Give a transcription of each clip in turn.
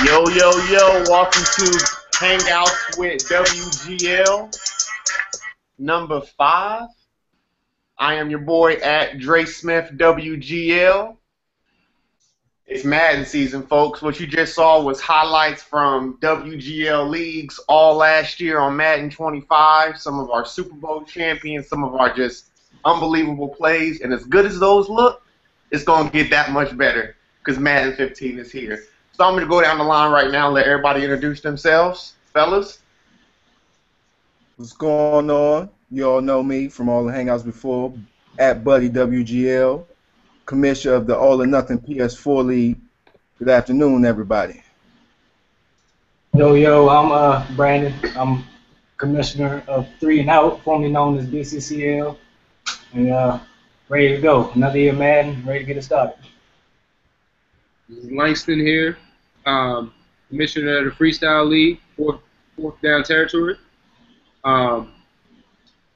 Yo, yo, yo, welcome to Hangouts with WGL, number 5. I am your boy at Dre Smith WGL. It's Madden season, folks. What you just saw was highlights from WGL leagues all last year on Madden 25, some of our Super Bowl champions, some of our just unbelievable plays, and as good as those look, it's going to get that much better because Madden 15 is here. So I'm going to go down the line right now and let everybody introduce themselves. Fellas? What's going on? You all know me from all the Hangouts before, at Buddy WGL, commissioner of the All or Nothing PS4 League. Good afternoon, everybody. Yo, I'm Brandon. I'm commissioner of 3 and Out, formerly known as BCCL, and ready to go. Another year Madden, ready to get it started. This is Langston here, commissioner of the Freestyle League, fourth down territory. Time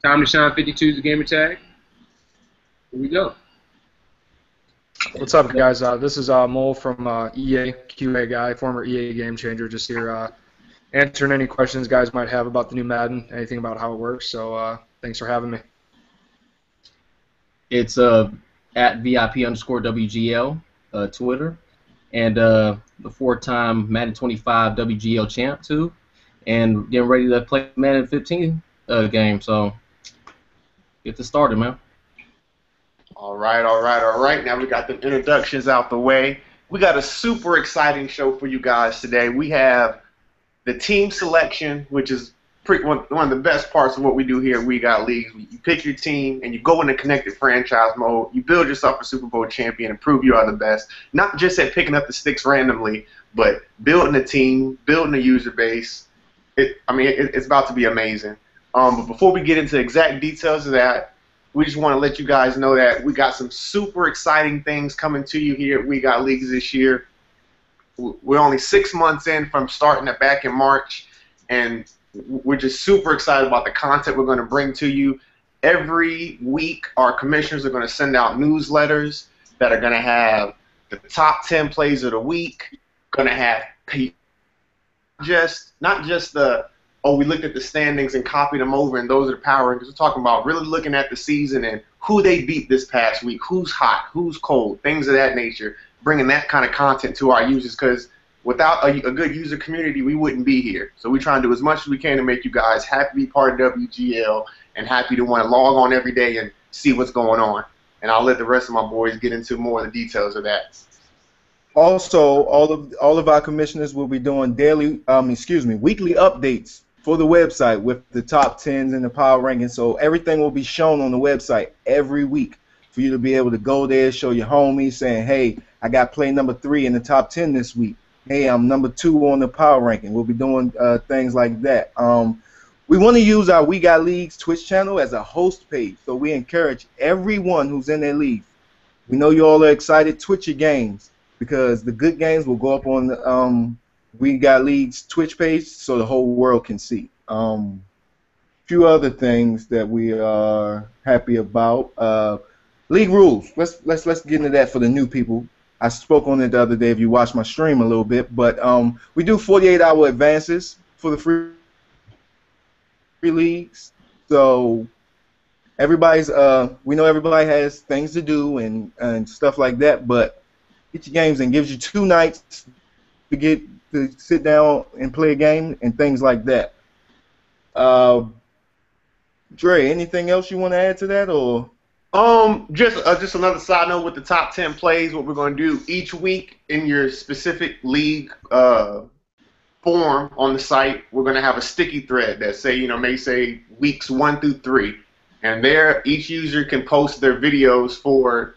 to shine 52 is the gamer tag. Here we go. What's up, guys? This is Mole from EA, QA guy, former EA Game Changer, just here answering any questions guys might have about the new Madden, anything about how it works. So thanks for having me. It's at VIP_WGL, Twitter, and the 4-time Madden 25 WGL champ too, and getting ready to play Madden 15 game. So get this started, man. All right. Now we got the introductions out the way. We got a super exciting show for you guys today. We have the team selection, which is one of the best parts of what we do here at We Got Leagues. You pick your team, and you go into connected franchise mode. You build yourself a Super Bowl champion and prove you are the best. Not just at picking up the sticks randomly, but building a team, building a user base. It's about to be amazing. But before we get into exact details of that, we just want to let you guys know that we got some super exciting things coming to you here at We Got Leagues this year. We're only 6 months in from starting it back in March, and we're just super excited about the content we're going to bring to you. Every week, our commissioners are going to send out newsletters that are going to have the top 10 plays of the week, going to have not just the, oh, we looked at the standings and copied them over and those are the power rankings. We're talking about really looking at the season and who they beat this past week, who's hot, who's cold, things of that nature, bringing that kind of content to our users, because without a good user community, we wouldn't be here. So we try and do as much as we can to make you guys happy to be part of WGL and happy to want to log on every day and see what's going on. And I'll let the rest of my boys get into more of the details of that. Also, all of our commissioners will be doing weekly updates for the website with the top 10s and the power rankings. So everything will be shown on the website every week for you to be able to go there, show your homies, saying, hey, I got play number 3 in the top 10 this week. Hey, I'm number 2 on the power ranking. We'll be doing things like that. We want to use our We Got Leagues Twitch channel as a host page, so we encourage everyone who's in their league. We know you all are excited. Twitch your games, because the good games will go up on the We Got Leagues Twitch page so the whole world can see. Few other things that we are happy about. League rules. Let's get into that for the new people. I spoke on it the other day if you watched my stream a little bit, but we do 48-hour advances for the free leagues. So everybody's we know everybody has things to do and stuff like that, but get your games in. Gives you 2 nights to get to sit down and play a game and things like that. Dre, anything else you want to add to that, or? Just another side note with the top 10 plays. What we're going to do each week in your specific league form on the site, we're going to have a sticky thread that may say weeks 1 through 3, and there each user can post their videos for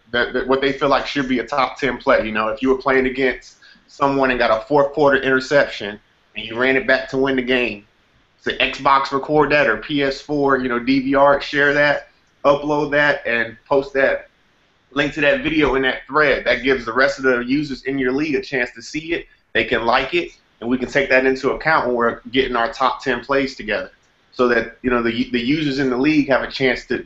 what they feel like should be a top 10 play. If you were playing against someone and got a 4th quarter interception and you ran it back to win the game, say Xbox record that or PS4, DVR it, share that, upload that, and post that link to that video in that thread. That gives the rest of the users in your league a chance to see it. They can like it, and we can take that into account when we're getting our top 10 plays together, so that the users in the league have a chance to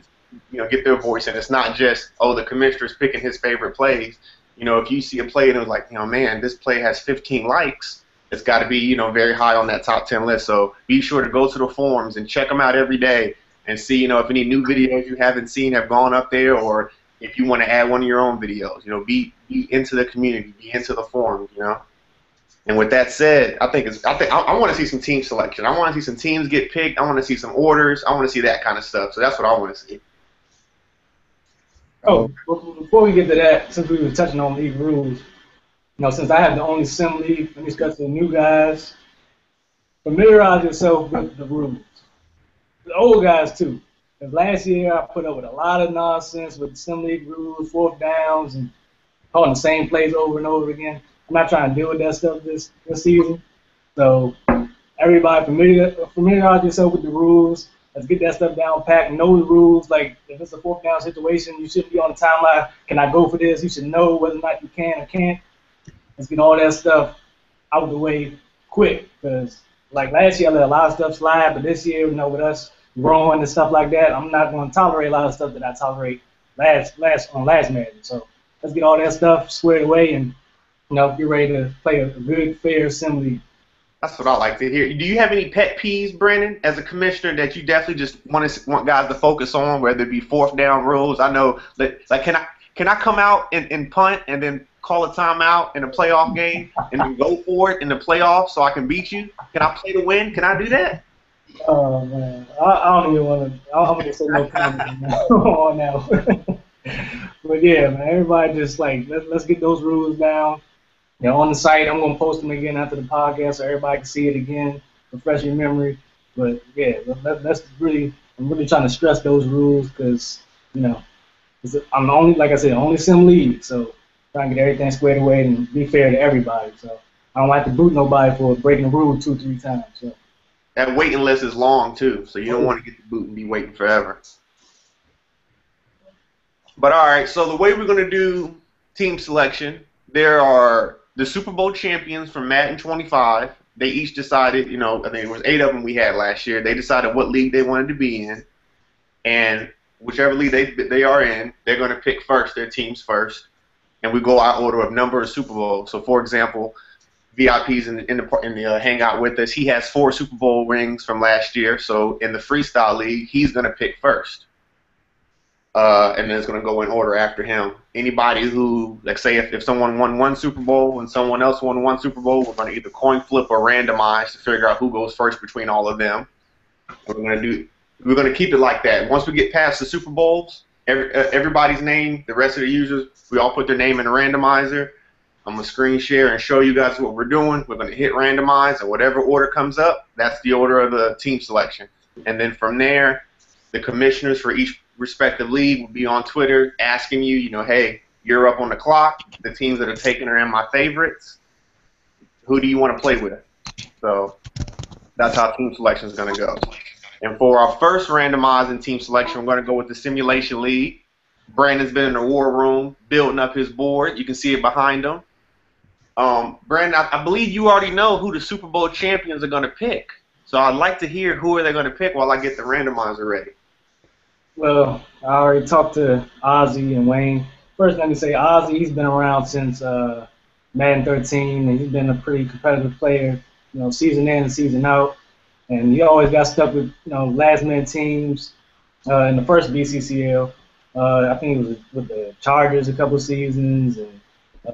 get their voice. And it's not just, oh, the commissioner's picking his favorite plays. If you see a play and it was like, man, this play has 15 likes, it's got to be, you know, very high on that top 10 list. So be sure to go to the forums and check them out every day and see, you know, if any new videos you haven't seen have gone up there, or if you want to add one of your own videos. You know, be into the community, be into the forums, you know. And with that said, I want to see some team selection. I want to see some teams get picked. I want to see some orders. I want to see that kind of stuff. So that's what I want to see. Oh, before we get to that, since we were touching on league rules, you know, since I have the only sim league, let me discuss the new guys. Familiarize yourself with the rules. The old guys too. Because last year I put up with a lot of nonsense with sim league rules, fourth downs, and calling the same plays over and over again. I'm not trying to deal with that stuff this season. So everybody familiarize yourself with the rules. Let's get that stuff down packed. Know the rules. Like if it's a fourth down situation, you shouldn't be on the timeline. Can I go for this? You should know whether or not you can or can't. Let's get all that stuff out of the way quick. Because like last year I let a lot of stuff slide, but this year, you know, with us growing and stuff like that, I'm not going to tolerate a lot of stuff that I tolerate last Madden. So let's get all that stuff squared away and, you know, get ready to play a good, fair assembly. That's what I like to hear. Do you have any pet peeves, Brandon, as a commissioner, that you definitely just want guys to focus on, whether it be fourth down rules? I know, like, can I come out and punt and then call a timeout in a playoff game and then go for it in the playoffs so I can beat you? Can I play to win? Can I do that? Oh man, I don't even want to. I'm gonna say no comment on now. But yeah, man, everybody just like let's get those rules down. They're on the site. I'm gonna post them again after the podcast so everybody can see it again, refresh your memory. But yeah, I'm really trying to stress those rules because, you know, I'm the only, like I said, only sim league, so trying to get everything squared away and be fair to everybody. So I don't have to boot nobody for breaking the rule 2-3 times. So. That waiting list is long too, so you don't want to get the boot and be waiting forever. But all right, so the way we're gonna do team selection, there are the Super Bowl champions from Madden 25. They each decided, you know, I think it was 8 of them we had last year. They decided what league they wanted to be in, and whichever league they are in, they're going to pick first, their teams first, and we go out order of number of Super Bowls. So, for example, VIP's in the Hangout with us. He has 4 Super Bowl rings from last year. So, in the Freestyle League, he's going to pick first. And then it's going to go in order after him. Anybody who, like, say, if someone won 1 Super Bowl and someone else won 1 Super Bowl, we're going to either coin flip or randomize to figure out who goes first between all of them. We're going to keep it like that. Once we get past the Super Bowls, everybody's name, the rest of the users, we all put their name in a randomizer. I'm going to screen share and show you guys what we're doing. We're going to hit randomize, and whatever order comes up, that's the order of the team selection. And then from there, the commissioners for each respective league will be on Twitter asking you, you know, hey, you're up on the clock. The teams that are taken are in my favorites. Who do you want to play with? So that's how team selection is going to go. And for our first randomizing team selection, we're going to go with the Simulation League. Brandon's been in the war room building up his board. You can see it behind him. Brandon, I believe you already know who the Super Bowl champions are going to pick. So I'd like to hear who are they going to pick while I get the randomizer ready. Well, I already talked to Ozzy and Wayne. First, let me say Ozzy, he's been around since Madden 13, and he's been a pretty competitive player, you know, season in and season out. And he always got stuck with, you know, last-minute teams in the first BCCL. I think it was with the Chargers a couple seasons, and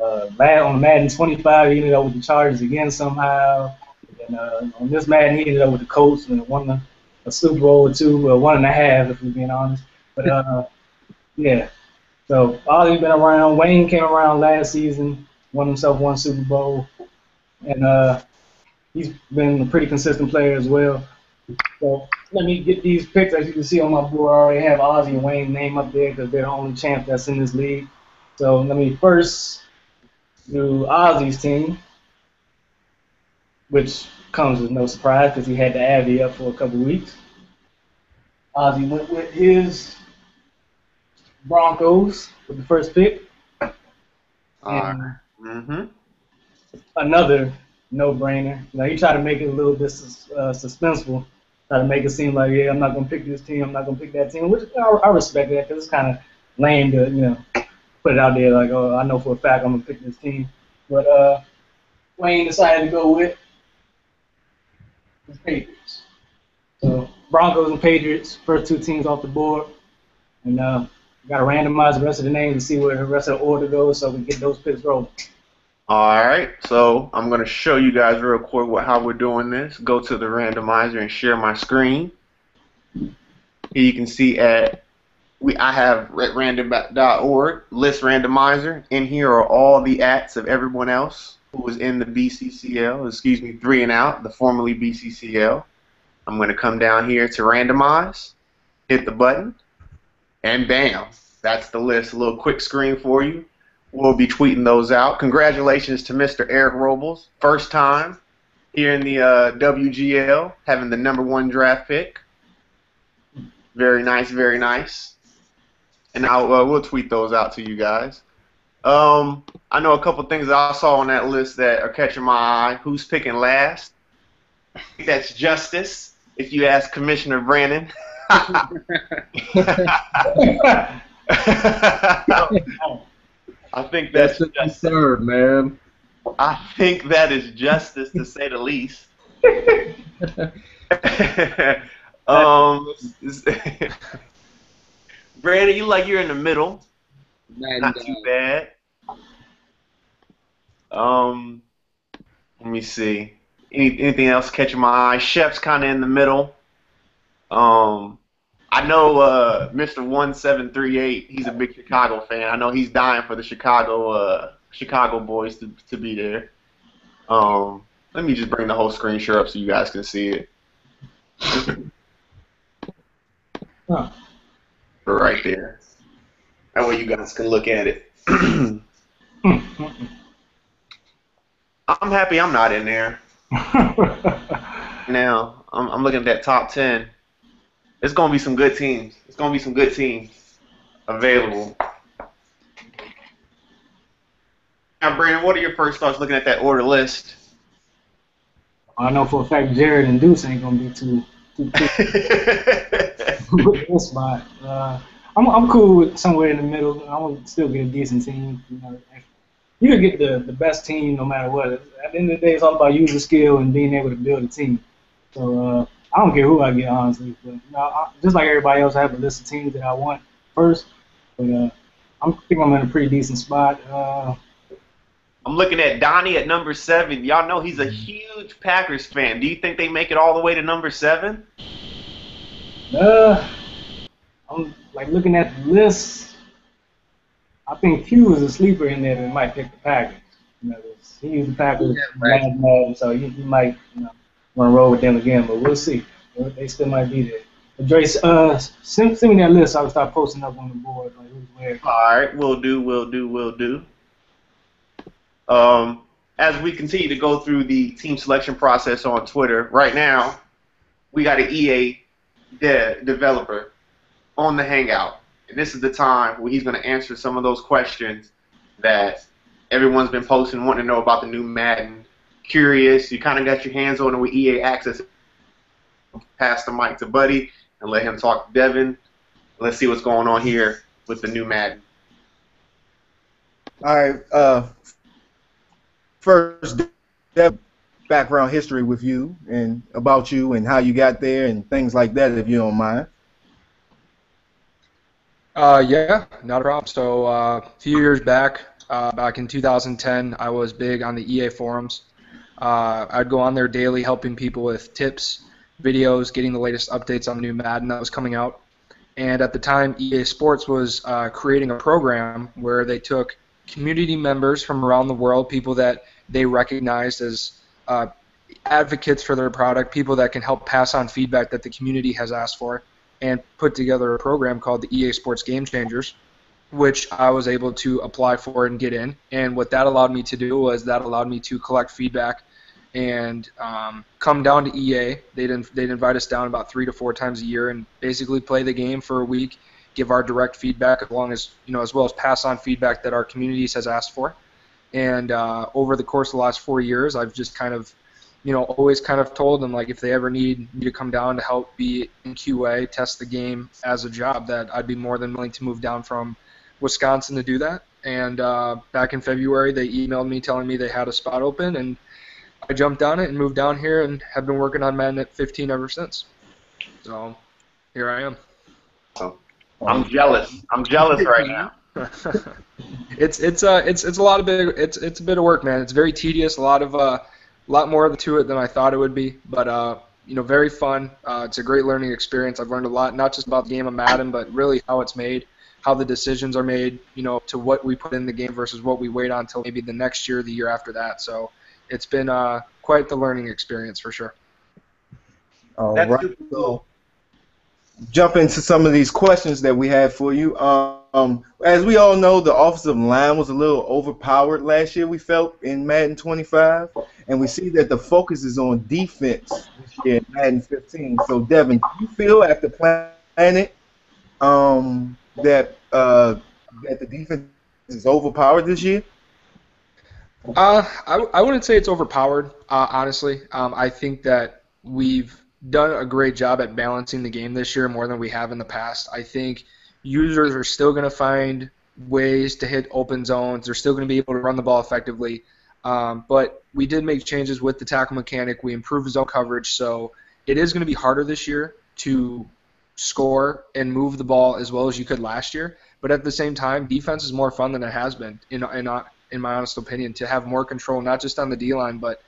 on Madden 25, he ended up with the Chargers again somehow. And on this Madden, he ended up with the Colts and won a Super Bowl or 2, well, 1.5 if we're being honest. But yeah, so Ollie's been around. Wayne came around last season, won himself 1 Super Bowl, and he's been a pretty consistent player as well. So let me get these picks. As you can see on my board, I already have Ozzy and Wayne's name up there because they're the only champ that's in this league. So let me first do Ozzy's team, which comes with no surprise because he had the Abby up for a couple weeks. Ozzy went with his Broncos with the first pick. And another no-brainer. Now he tried to make it a little bit suspenseful. Try to make it seem like, yeah, I'm not gonna pick this team, I'm not gonna pick that team, which I respect that because it's kind of lame to, you know, put it out there like, oh, I know for a fact I'm gonna pick this team. But Wayne decided to go with the Patriots. So Broncos and Patriots, first two teams off the board, and got to randomize the rest of the names to see where the rest of the order goes, so we can get those picks rolling. All right, so I'm going to show you guys real quick how we're doing this. Go to the randomizer and share my screen. Here you can see I have random.org list randomizer. In here are all the ats of everyone else who was in the BCCL, 3 and out, the formerly BCCL. I'm going to come down here to randomize, hit the button, and bam, that's the list. A little quick screen for you. We'll be tweeting those out. Congratulations to Mr. Eric Robles, first time here in the WGL, having the #1 draft pick. Very nice, very nice. And we'll tweet those out to you guys. I know a couple things that I saw on that list that are catching my eye. Who's picking last? I think that's Justice, if you ask Commissioner Brandon. I think that's third, man. I think that is justice, to say the least. Brandon, you like you're in the middle. Not too bad. Let me see. Anything else catching my eye? Chef's kind of in the middle. I know Mr. 1738. He's a big Chicago fan. I know he's dying for the Chicago boys to be there. Let me just bring the whole screen share up so you guys can see it. Right there. That way you guys can look at it. I'm happy I'm not in there. Now, I'm looking at that top 10. It's going to be some good teams. It's going to be some good teams available. Now, Brandon, what are your first thoughts looking at that order list? I know for a fact Jared and Deuce ain't going to be too with this spot. I'm cool with somewhere in the middle. I'm going to still get a decent team. You can get the best team no matter what. At the end of the day, it's all about user skill and being able to build a team. So I don't care who I get, honestly. But just like everybody else, I have a list of teams that I want first. But I think I'm in a pretty decent spot. I'm looking at Donnie at number 7. Y'all know he's a huge Packers fan. Do you think they make it all the way to number 7? I'm like looking at the list. I think Q is a sleeper in there that might pick the Packers. He used the Packers, so he might want to roll with them again. But we'll see. They still might be there. But Dre, send me that list so I can start posting up on the board like who's where. All right, we'll do. As we continue to go through the team selection process on Twitter, right now we got an EA developer on the Hangout. And this is the time where he's going to answer some of those questions that everyone's been posting, wanting to know about the new Madden. Curious, you kind of got your hands on it with EA Access. Pass the mic to Buddy and let him talk to Devin. Let's see what's going on here with the new Madden. All right. First, Devin, background history with you and about you and how you got there and things like that, if you don't mind. Yeah, not a problem. So a few years back in 2010, I was big on the EA forums. I'd go on there daily helping people with tips, videos, getting the latest updates on the new Madden that was coming out. And at the time, EA Sports was creating a program where they took community members from around the world, people that they recognized as advocates for their product, people that can help pass on feedback that the community has asked for, and put together a program called the EA Sports Game Changers, which I was able to apply for and get in. And what that allowed me to do was that allowed me to collect feedback and come down to EA. They'd invite us down about 3 to 4 times a year and basically play the game for a week, give our direct feedback as well as pass on feedback that our communities has asked for. And over the course of the last 4 years, I've just kind of always kind of told them, like, if they ever need me to come down to help be in QA, test the game as a job, that I'd be more than willing to move down from Wisconsin to do that. And back in February, they emailed me telling me they had a spot open, and I jumped on it and moved down here and have been working on Madden at 15 ever since. So here I am. So, I'm jealous. I'm jealous right now. It's a lot of it's a bit of work, man. It's very tedious. A lot more to it than I thought it would be, but very fun. It's a great learning experience. I've learned a lot, not just about the game of Madden, but really how it's made, how the decisions are made, to what we put in the game versus what we wait on until maybe the next year, the year after that. So it's been quite the learning experience for sure. All That's right. super cool. Jump into some of these questions that we have for you. As we all know, the offensive line was a little overpowered last year, we felt, in Madden 25. And we see that the focus is on defense this year in Madden 15. So, Devin, do you feel after playing it that the defense is overpowered this year? I wouldn't say it's overpowered, honestly. I think that we've done a great job at balancing the game this year more than we have in the past. I think users are still going to find ways to hit open zones. They're still going to be able to run the ball effectively. But we did make changes with the tackle mechanic. We improved zone coverage, so it is going to be harder this year to score and move the ball as well as you could last year. But at the same time, defense is more fun than it has been, in my honest opinion, to have more control, not just on the D-line, but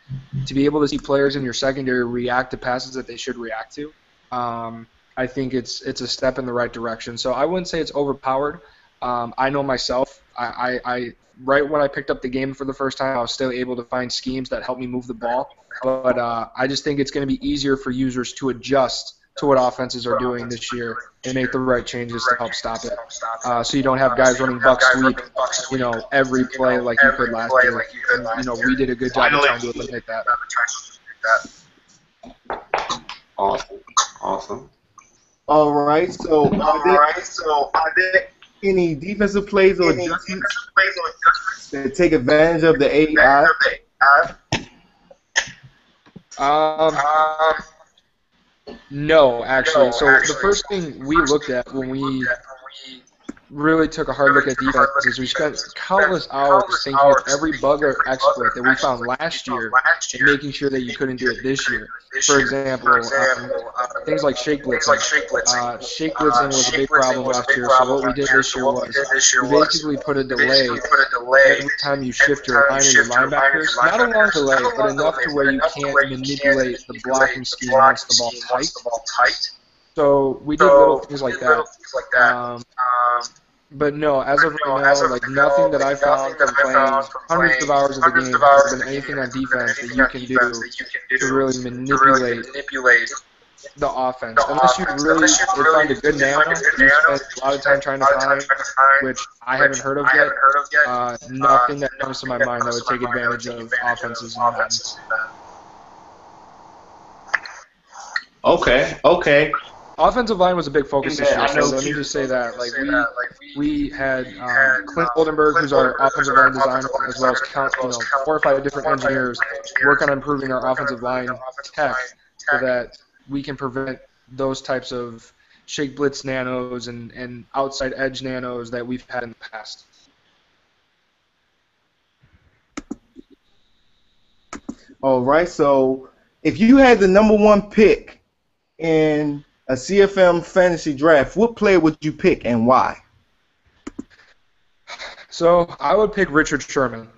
to be able to see players in your secondary react to passes that they should react to. I think it's a step in the right direction. So I wouldn't say it's overpowered. I know myself, I right when I picked up the game for the first time, I was still able to find schemes that help me move the ball. But I just think it's going to be easier for users to adjust to what offenses are doing this year and make the right changes to help stop it. So you don't have guys running buck sweep, every play like you could last year. We did a good job of trying to eliminate that. Awesome. All right. So are there any defensive plays or adjustments that take advantage of the AI? No, actually. So the first thing we looked at when we really took a hard look at defense is we spent countless hours thinking of every bug or exploit that we found last year and making sure that you couldn't do it this year. For example, things like shake blitzing. Shake blitzing was a big problem last year, so what we did this year was we basically put a delay every time you shift your line and your linebackers. Not a long delay, but enough to where you can't manipulate the blocking scheme once the ball's tight. So we did little things like that. But no, as of right now, nothing that I found from playing hundreds of hours of the game has been anything on defense that you can do to really manipulate the offense. Unless you really find a good nano, you spend a lot of time trying to find, which I haven't heard of yet. Nothing that comes to my mind that would take advantage of offenses in Madden. Okay. Offensive line was a big focus this year, so let me just say that. We had Clint Oldenburg, who's our offensive line designer, as well as 4 or 5 different engineers working on improving our offensive line tech so that we can prevent those types of shake blitz nanos and outside edge nanos that we've had in the past. All right, so if you had the #1 pick in a CFM fantasy draft, what player would you pick and why? So I would pick Richard Sherman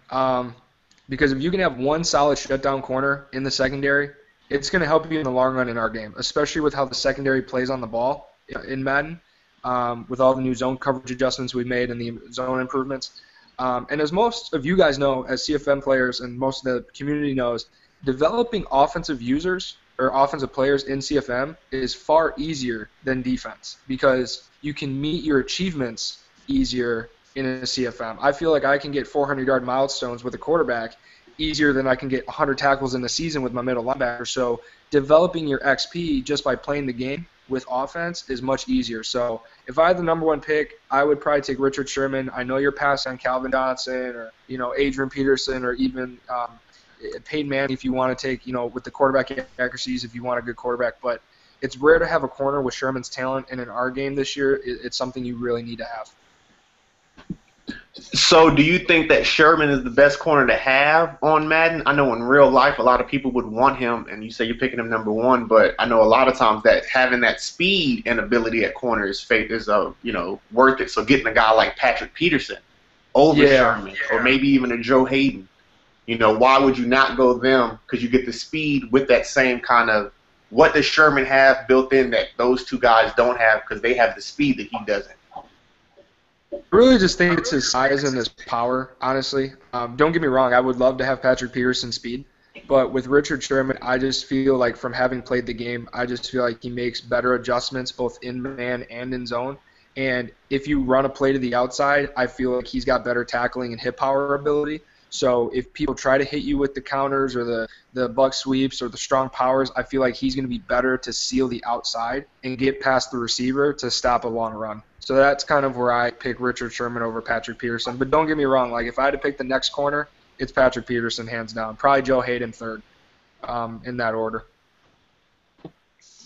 because if you can have one solid shutdown corner in the secondary, it's going to help you in the long run in our game, especially with how the secondary plays on the ball in Madden, with all the new zone coverage adjustments we made and the zone improvements. And as most of you guys know, as CFM players and most of the community knows, developing offensive users or offensive players in CFM is far easier than defense because you can meet your achievements easier in a CFM. I feel like I can get 400-yard milestones with a quarterback easier than I can get 100 tackles in a season with my middle linebacker. So developing your XP just by playing the game with offense is much easier. So if I had the #1 pick, I would probably take Richard Sherman. I know you're passing on Calvin Johnson or Adrian Peterson or even Peden Manning if you want to take, with the quarterback accuracies if you want a good quarterback. But it's rare to have a corner with Sherman's talent, and in our game this year, it's something you really need to have. So, do you think that Sherman is the best corner to have on Madden? I know in real life a lot of people would want him, and you say you're picking him number one, but I know a lot of times that having that speed and ability at corner is worth it. So, getting a guy like Patrick Peterson over Sherman, or maybe even a Joe Hayden, why would you not go them? Because you get the speed with that same kind of what does Sherman have built in that those two guys don't have because they have the speed that he doesn't. I really just think it's his size and his power, honestly. Don't get me wrong, I would love to have Patrick Peterson's speed, but with Richard Sherman, I just feel like from having played the game, I just feel like he makes better adjustments both in man and in zone. And if you run a play to the outside, I feel like he's got better tackling and hit power ability. So if people try to hit you with the counters or the buck sweeps or the strong powers, I feel like he's going to be better to seal the outside and get past the receiver to stop a long run. So that's kind of where I pick Richard Sherman over Patrick Peterson. But don't get me wrong, like if I had to pick the next corner, it's Patrick Peterson hands down. Probably Joe Hayden third in that order.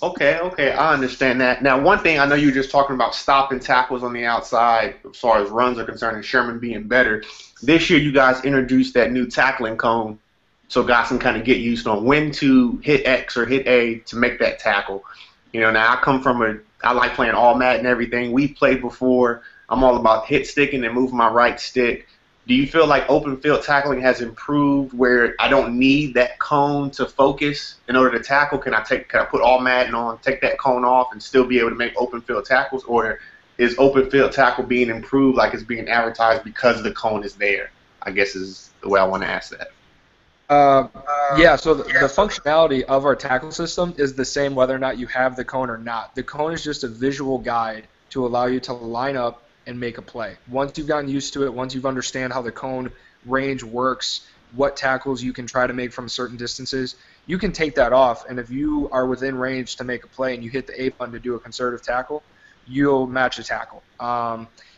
Okay, I understand that. Now, one thing I know you were just talking about stopping tackles on the outside as far as runs are concerned and Sherman being better. This year you guys introduced that new tackling cone so guys can kind of get used on when to hit X or hit A to make that tackle. Now I like playing all Madden and everything. We've played before. I'm all about hit sticking and moving my right stick. Do you feel like open field tackling has improved where I don't need that cone to focus in order to tackle? Can I put all Madden on, take that cone off, and still be able to make open field tackles? Or is open field tackle being improved like it's being advertised because the cone is there? I guess is the way I want to ask that. So the functionality of our tackle system is the same whether or not you have the cone or not. The cone is just a visual guide to allow you to line up and make a play. Once you've gotten used to it, once you've understand how the cone range works, what tackles you can try to make from certain distances, you can take that off, and if you are within range to make a play and you hit the A button to do a conservative tackle, you'll match a tackle.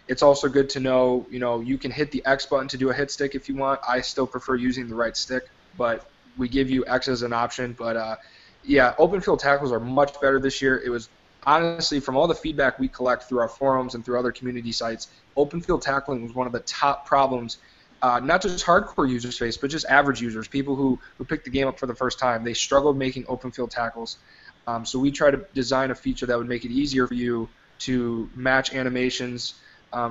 It's also good to know, you can hit the X button to do a hit stick if you want. I still prefer using the right stick, but we give you X as an option. But, open field tackles are much better this year. It was honestly, from all the feedback we collect through our forums and through other community sites, open field tackling was one of the top problems, not just hardcore users face, but just average users, people who picked the game up for the first time. They struggled making open field tackles. So we try to design a feature that would make it easier for you to match animations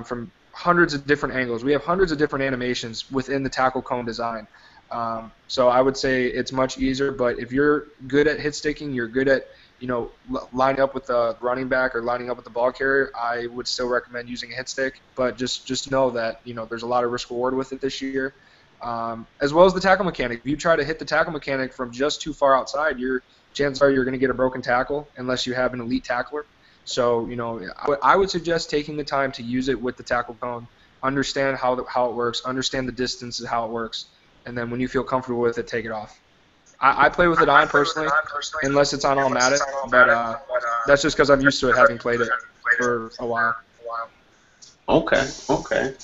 from hundreds of different angles. We have hundreds of different animations within the tackle cone design. So I would say it's much easier, but if you're good at hit sticking, you're good at lining up with the running back or lining up with the ball carrier, I would still recommend using a hit stick. But just know that there's a lot of risk reward with it this year, as well as the tackle mechanic. If you try to hit the tackle mechanic from just too far outside, chances are you're going to get a broken tackle unless you have an elite tackler. So I would suggest taking the time to use it with the tackle cone, understand how it works, understand the distance and how it works, and then when you feel comfortable with it, take it off. I play with it on personally, unless it's on all Madden, but that's just because I'm used to it, having played it for a while. Okay.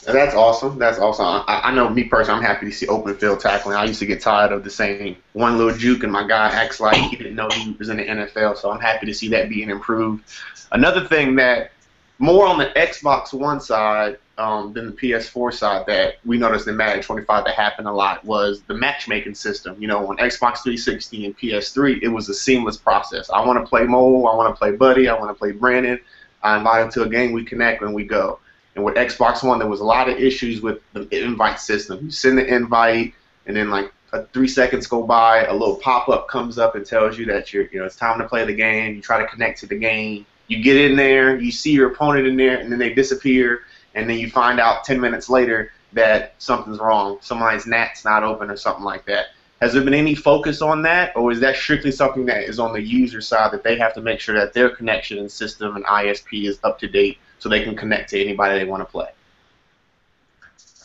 That's awesome. I know me personally, I'm happy to see open field tackling. I used to get tired of the same one little juke and my guy acts like he didn't know he was in the NFL, so I'm happy to see that being improved. Another thing that more on the Xbox One side than the PS4 side that we noticed in Madden 25 that happened a lot was the matchmaking system. On Xbox 360 and PS3, it was a seamless process. I want to play Mo, I want to play Buddy, I want to play Brandon. I invite him to a game, we connect, and we go. And with Xbox One, there was a lot of issues with the invite system. You send the invite, and then like 3 seconds go by, a little pop-up comes up and tells you that it's time to play the game. You try to connect to the game. You get in there, you see your opponent in there, and then they disappear, and then you find out 10 minutes later that something's wrong. Somebody's NAT's not open or something like that. Has there been any focus on that, or is that strictly something that is on the user side that they have to make sure that their connection and system and ISP is up to date so they can connect to anybody they want to play?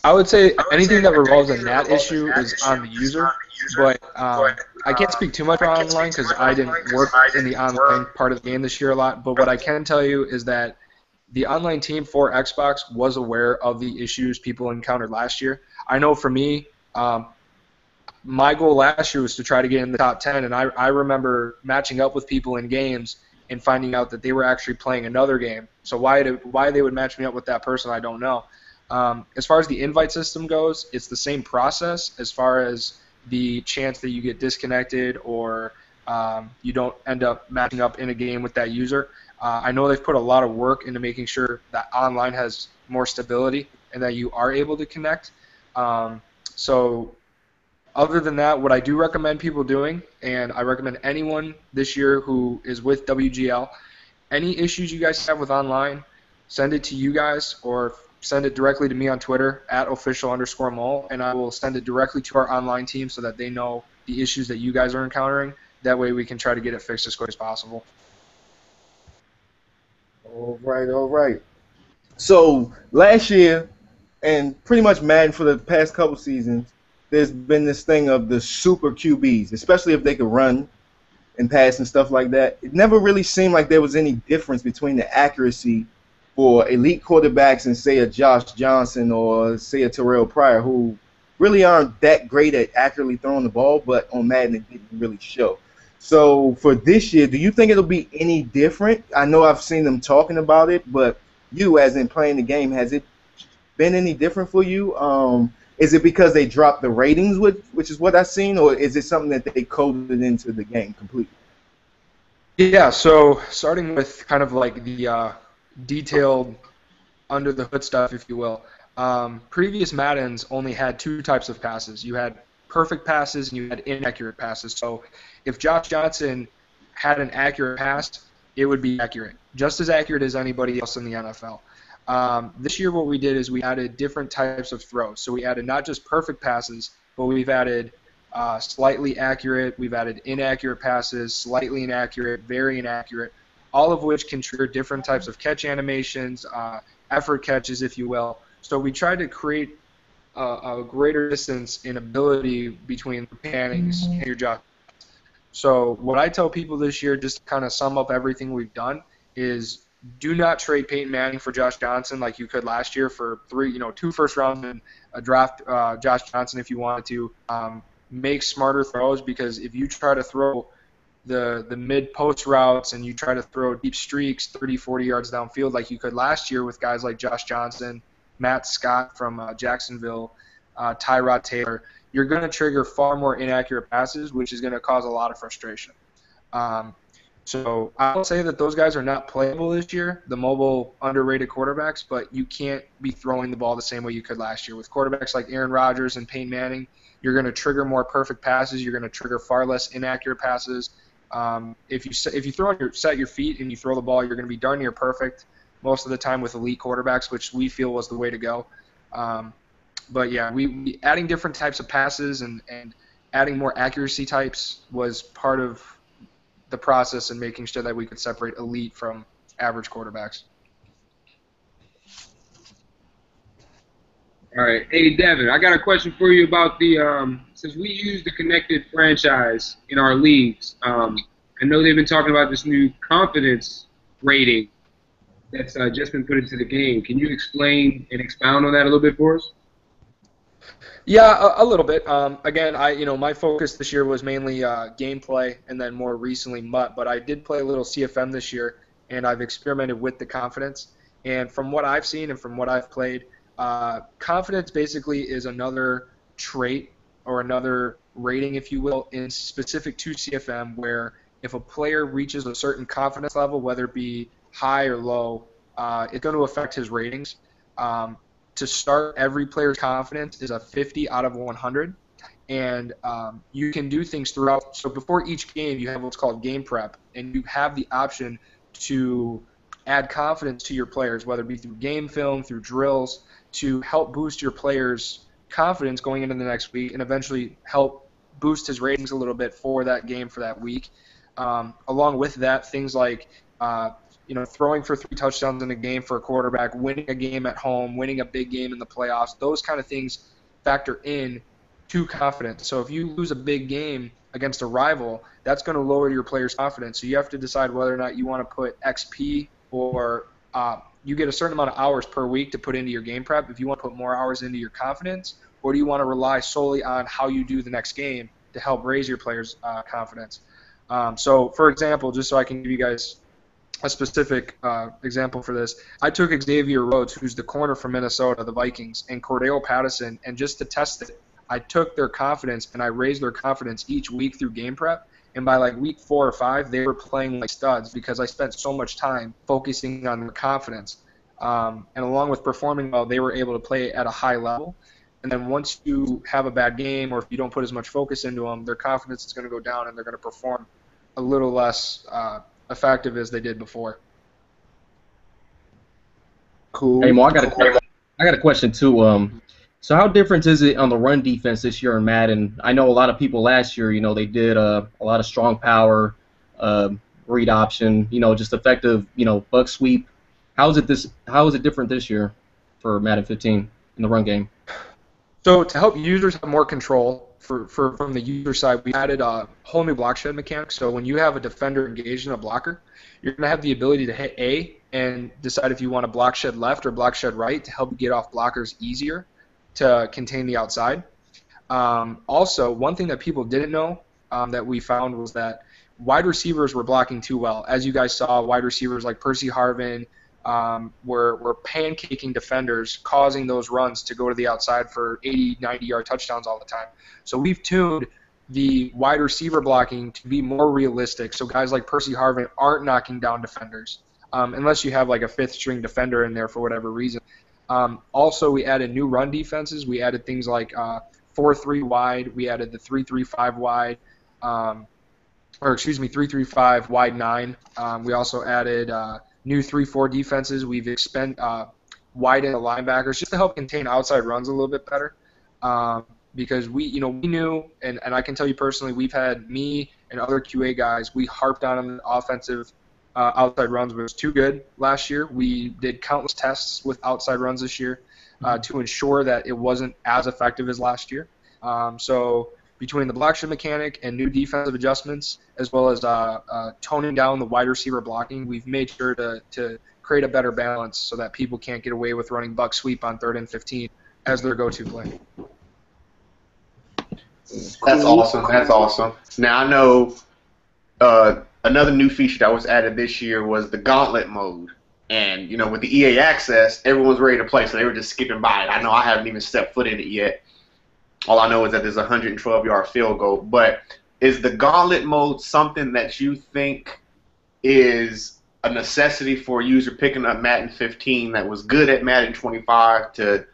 I would say anything that revolves a NAT issue is on the user, but I can't speak too much about online because I didn't work in the online part of the game this year a lot, but what I can tell you is that the online team for Xbox was aware of the issues people encountered last year. I know for me, my goal last year was to try to get in the top 10, and I remember matching up with people in games and finding out that they were actually playing another game. So why they would match me up with that person, I don't know. As far as the invite system goes, it's the same process as far as the chance that you get disconnected or you don't end up matching up in a game with that user. I know they've put a lot of work into making sure that online has more stability and that you are able to connect. So other than that, what I do recommend people doing, and I recommend anyone this year who is with WGL, any issues you guys have with online, send it to you guys or send it directly to me on Twitter at official_mole, and I will send it directly to our online team so that they know the issues that you guys are encountering. That way we can try to get it fixed as quick as possible. All right, all right. So last year, and pretty much Madden for the past couple seasons, there's been this thing of the super QBs, especially if they could run and pass and stuff like that. It never really seemed like there was any difference between the accuracy for elite quarterbacks and, say, a Josh Johnson or, say, a Terrell Pryor, who really aren't that great at accurately throwing the ball, but on Madden it didn't really show. So for this year, do you think it'll be any different? I know I've seen them talking about it, but you, as in playing the game, has it been any different for you? Is it because they dropped the ratings, which is what I've seen, or is it something that they coded into the game completely? Yeah, so starting with kind of like the detailed under the hood stuff, if you will. Previous Maddens only had two types of passes. You had perfect passes and you had inaccurate passes. So if Josh Johnson had an accurate pass, it would be accurate, just as accurate as anybody else in the NFL. This year what we did is we added different types of throws. So we added not just perfect passes, but we've added slightly accurate, we've added inaccurate passes, slightly inaccurate, very inaccurate, all of which can trigger different types of catch animations, effort catches, if you will. So we tried to create a greater distance in ability between the pannings and your Josh. So what I tell people this year, just to kind of sum up everything we've done, is do not trade Peyton Manning for Josh Johnson like you could last year for 2 first rounds and a draft Josh Johnson if you wanted to. Make smarter throws, because if you try to throw the mid-post routes and you try to throw deep streaks 30, 40 yards downfield like you could last year with guys like Josh Johnson, Matt Scott from Jacksonville, Tyrod Taylor, you're going to trigger far more inaccurate passes, which is going to cause a lot of frustration. So I will say that those guys are not playable this year, the mobile underrated quarterbacks, but you can't be throwing the ball the same way you could last year. With quarterbacks like Aaron Rodgers and Peyton Manning, you're going to trigger more perfect passes. You're going to trigger far less inaccurate passes. If you set your feet and you throw the ball, you're going to be darn near perfect most of the time with elite quarterbacks, which we feel was the way to go. But yeah, we adding different types of passes and adding more accuracy types was part of the process in making sure that we could separate elite from average quarterbacks. All right. Hey, Devin, I got a question for you about the since we use the connected franchise in our leagues, I know they've been talking about this new confidence rating that's just been put into the game. Can you explain and expound on that a little bit for us? Yeah, a little bit. Again, my focus this year was mainly gameplay and then more recently MUT, but I did play a little CFM this year, and I've experimented with the confidence. And from what I've seen and from what I've played, confidence basically is another trait or another rating, if you will, in specific to CFM, where if a player reaches a certain confidence level, whether it be high or low, it's going to affect his ratings. To start, every player's confidence is a 50 out of 100, and you can do things throughout. So before each game, you have what's called game prep, and you have the option to add confidence to your players, whether it be through game film, through drills, to help boost your player's confidence going into the next week and eventually help boost his ratings a little bit for that game for that week. Along with that, things like throwing for 3 touchdowns in a game for a quarterback, winning a game at home, winning a big game in the playoffs, those kind of things factor in to confidence. So if you lose a big game against a rival, that's going to lower your player's confidence. So you have to decide whether or not you want to put XP or you get a certain amount of hours per week to put into your game prep. If you want to put more hours into your confidence, or do you want to rely solely on how you do the next game to help raise your player's confidence? So, for example, just so I can give you guys a specific example for this. I took Xavier Rhodes, who's the corner from Minnesota, the Vikings, and Cordell Patterson, and just to test it, I took their confidence and I raised their confidence each week through game prep. And by like week 4 or 5, they were playing like studs because I spent so much time focusing on their confidence. And along with performing well, they were able to play at a high level. And then once you have a bad game or if you don't put as much focus into them, their confidence is going to go down and they're going to perform a little less effective as they did before. Cool. Hey, Mo, I got a question too. So how different is it on the run defense this year in Madden? I know a lot of people last year, they did a lot of strong power, read option, just effective, bug sweep. How is it different this year for Madden 15 in the run game? So to help users have more control from the user side, we added a whole new block shed mechanic. So when you have a defender engaged in a blocker, you're going to have the ability to hit A and decide if you want to block shed left or block shed right to help you get off blockers easier to contain the outside. Also, one thing that people didn't know that we found was that wide receivers were blocking too well. As you guys saw, wide receivers like Percy Harvin were pancaking defenders, causing those runs to go to the outside for 80, 90-yard touchdowns all the time. So we've tuned the wide receiver blocking to be more realistic, so guys like Percy Harvin aren't knocking down defenders, unless you have like a fifth-string defender in there for whatever reason. Also, we added new run defenses. We added things like 4-3 wide. We added the 3-3-5 wide, 3-3-5 wide 9. We also added new 3-4 defenses. We've widened the linebackers just to help contain outside runs a little bit better. Because we knew, and I can tell you personally, we've had me and other QA guys, we harped on the offensive outside runs was too good last year. We did countless tests with outside runs this year to ensure that it wasn't as effective as last year. So between the block shed mechanic and new defensive adjustments, as well as toning down the wide receiver blocking, we've made sure to create a better balance so that people can't get away with running buck sweep on 3rd and 15 as their go-to play. That's awesome. That's awesome. Now, I know another new feature that was added this year was the gauntlet mode. And, with the EA access, everyone's ready to play, so they were just skipping by it. I know I haven't even stepped foot in it yet. All I know is that there's a 112-yard field goal. But is the gauntlet mode something that you think is a necessity for a user picking up Madden 15 that was good at Madden 25 to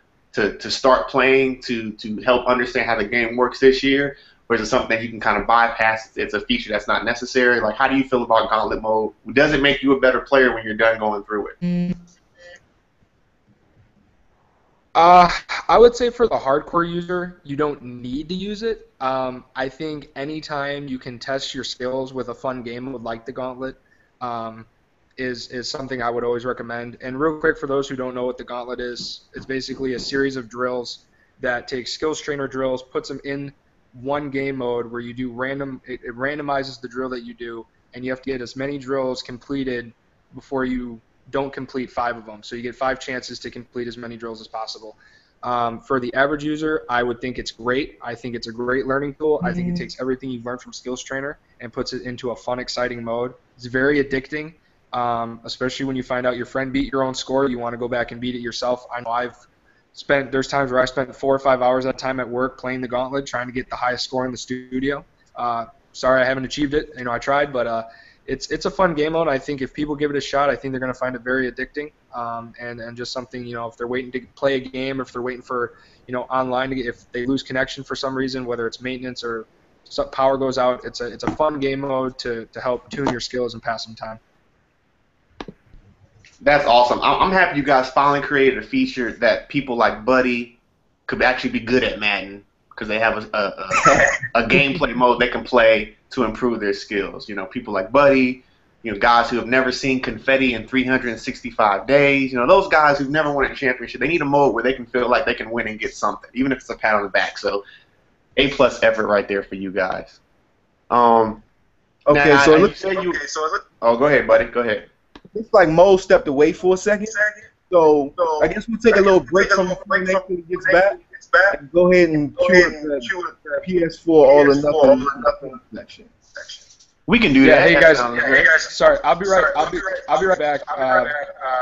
start playing to help understand how the game works this year? Or is it something that you can kind of bypass? It's a feature that's not necessary. Like, how do you feel about gauntlet mode? Does it make you a better player when you're done going through it? I would say for the hardcore user, you don't need to use it. I think anytime you can test your skills with a fun game mode like the gauntlet is something I would always recommend. And real quick, for those who don't know what the gauntlet is, it's basically a series of drills that takes skills trainer drills, puts them in one game mode where you do it randomizes the drill that you do, and you have to get as many drills completed before you don't complete 5 of them. So you get 5 chances to complete as many drills as possible. For the average user, I would think it's great. I think it's a great learning tool. I think it takes everything you've learned from skills trainer and puts it into a fun, exciting mode. It's very addicting, especially when you find out your friend beat your own score. You want to go back and beat it yourself. I know there's times where I spent 4 or 5 hours at a time at work playing the gauntlet, trying to get the highest score in the studio. Sorry I haven't achieved it. I tried, but it's a fun game mode. I think if people give it a shot, I think they're going to find it very addicting, and just something, if they're waiting to play a game, if they're waiting for, online, if they lose connection for some reason, whether it's maintenance or power goes out, it's a fun game mode to help tune your skills and pass some time. That's awesome. I'm happy you guys finally created a feature that people like Buddy could actually be good at Madden because they have a gameplay mode they can play to improve their skills. People like Buddy, guys who have never seen confetti in 365 days. Those guys who've never won a championship. They need a mode where they can feel like they can win and get something, even if it's a pat on the back. So, A+ effort right there for you guys. Okay, now, so go ahead, buddy. Go ahead. Looks like Mo stepped away for a second. So I guess we'll take a little break from the next till he gets back. And go ahead and cue the PS4 all or nothing section. We can do Yeah, that. hey That guys. sounds good. Sorry, I'll be right back.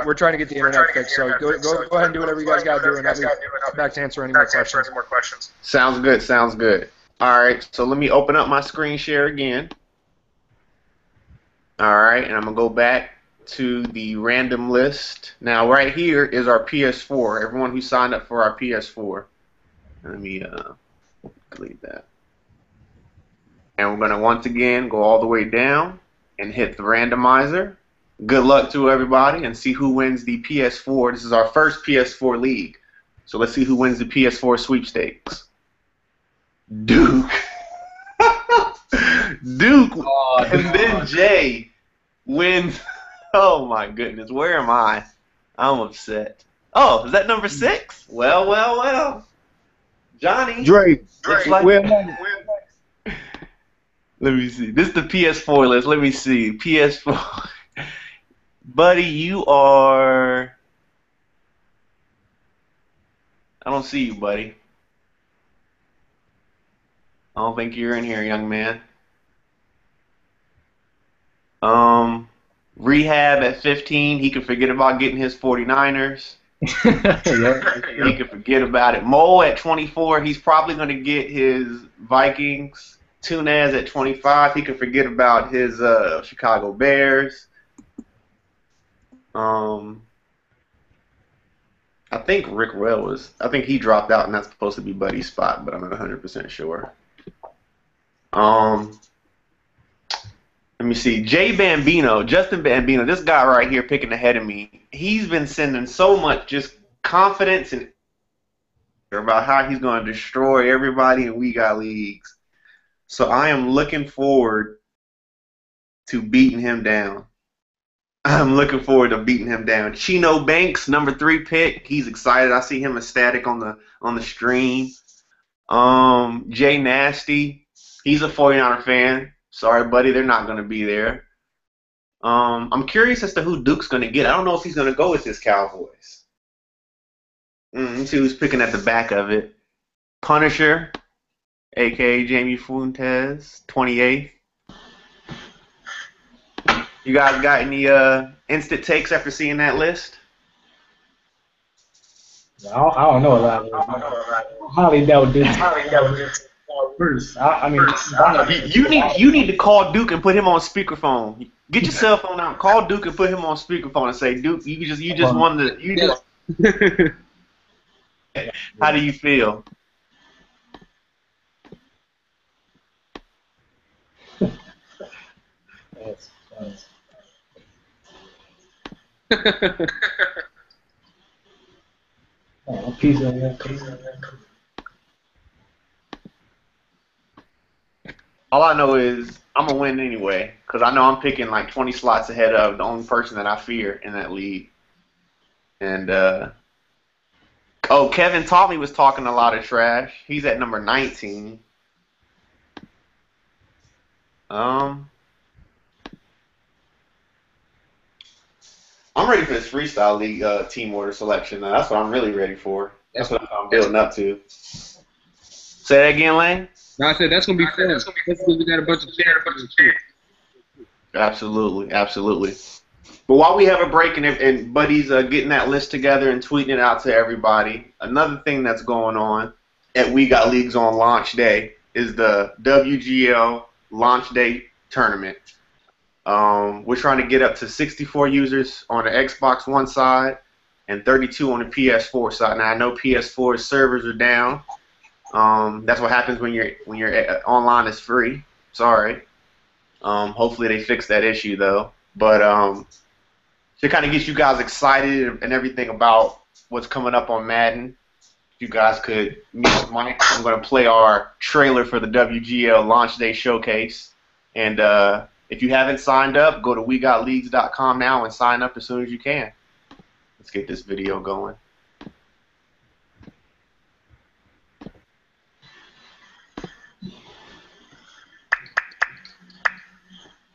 We're trying to get the internet fixed, so go ahead and do whatever you guys got to do, and I'll be back to answer any more questions. Sounds good. Sounds good. All right, so let me open up my screen share again. All right, and I'm gonna go back to the random list. Now, right here is our PS4. Everyone who signed up for our PS4. Let me delete that. And we're gonna once again go all the way down and hit the randomizer. Good luck to everybody, and see who wins the PS4. This is our first PS4 league, so let's see who wins the PS4 sweepstakes. Duke. Duke, and then Jay wins. Oh my goodness, where am I? I'm upset. Oh, is that number 6? Well. Johnny. Dre, Like, where am I? let me see. This is the PS4 list. Let me see. PS4. Buddy, you are. I don't see you, buddy. I don't think you're in here, young man. Rehab at 15. He can forget about getting his 49ers. He can forget about it. Mole at 24. He's probably going to get his Vikings. Tunaz at 25. He can forget about his Chicago Bears. I think Rick Well was. I think he dropped out, and that's supposed to be Buddy's spot, but I'm not 100% sure. Let me see. Justin Bambino, this guy right here picking ahead of me. He's been sending so much just confidence and about how he's going to destroy everybody in We Got Leagues. So I am looking forward to beating him down. Chino Banks, number 3 pick. He's excited. I see him ecstatic on the stream. Jay Nasty, he's a 49er fan. Sorry, buddy, they're not going to be there. I'm curious as to who Duke's going to get. I don't know if he's going to go with his Cowboys. Let's see who's picking at the back of it. Punisher, a.k.a. Jamie Fuentes, 28th. You guys got any instant takes after seeing that list? I don't know a lot of Holly dealt with first. You need to call Duke and put him on speakerphone. Get your cell phone out. Call Duke and put him on speakerphone and say, Duke, you just won the. How do you feel? Piece of that. All I know is I'm going to win anyway, because I know I'm picking like 20 slots ahead of the only person that I fear in that league. And, Kevin Tommy was talking a lot of trash. He's at number 19. I'm ready for this freestyle league team order selection. Now, that's what I'm really ready for. That's what I'm building up to. Say that again, Lane? No, I said that's gonna be fun. That's because we got a bunch of cheers. Absolutely. But while we have a break and Buddy's getting that list together and tweeting it out to everybody, another thing that's going on at We Got Leagues on launch day is the WGL launch day tournament. We're trying to get up to 64 users on the Xbox One side and 32 on the PS4 side. Now I know PS4 servers are down. That's what happens when your online is free. Sorry. Hopefully they fix that issue though. But to kind of get you guys excited and everything about what's coming up on Madden, if you guys could mute Mike, I'm going to play our trailer for the WGL launch day showcase. And if you haven't signed up, go to wegotleagues.com now and sign up as soon as you can. Let's get this video going.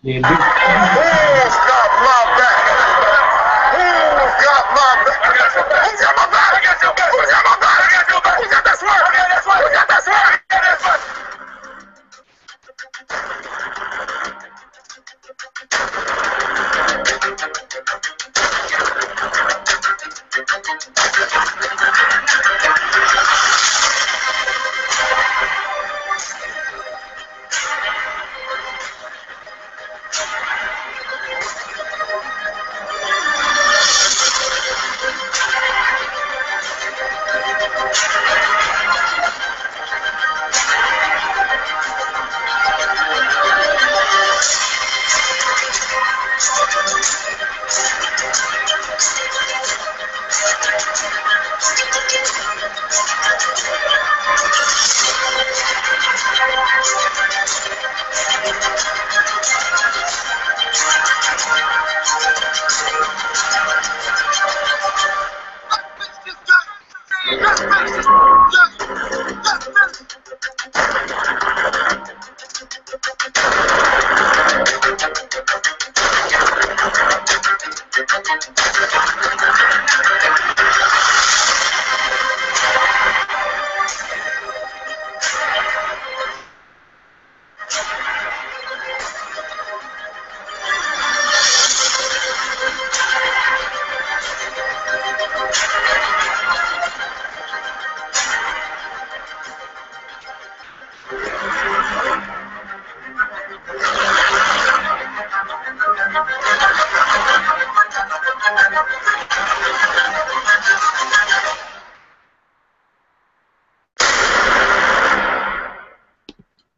Yeah, Who's got my back? Who's got my back? Who's got my back? Who's got my back? Who's got that swerve? Who's got that swerve?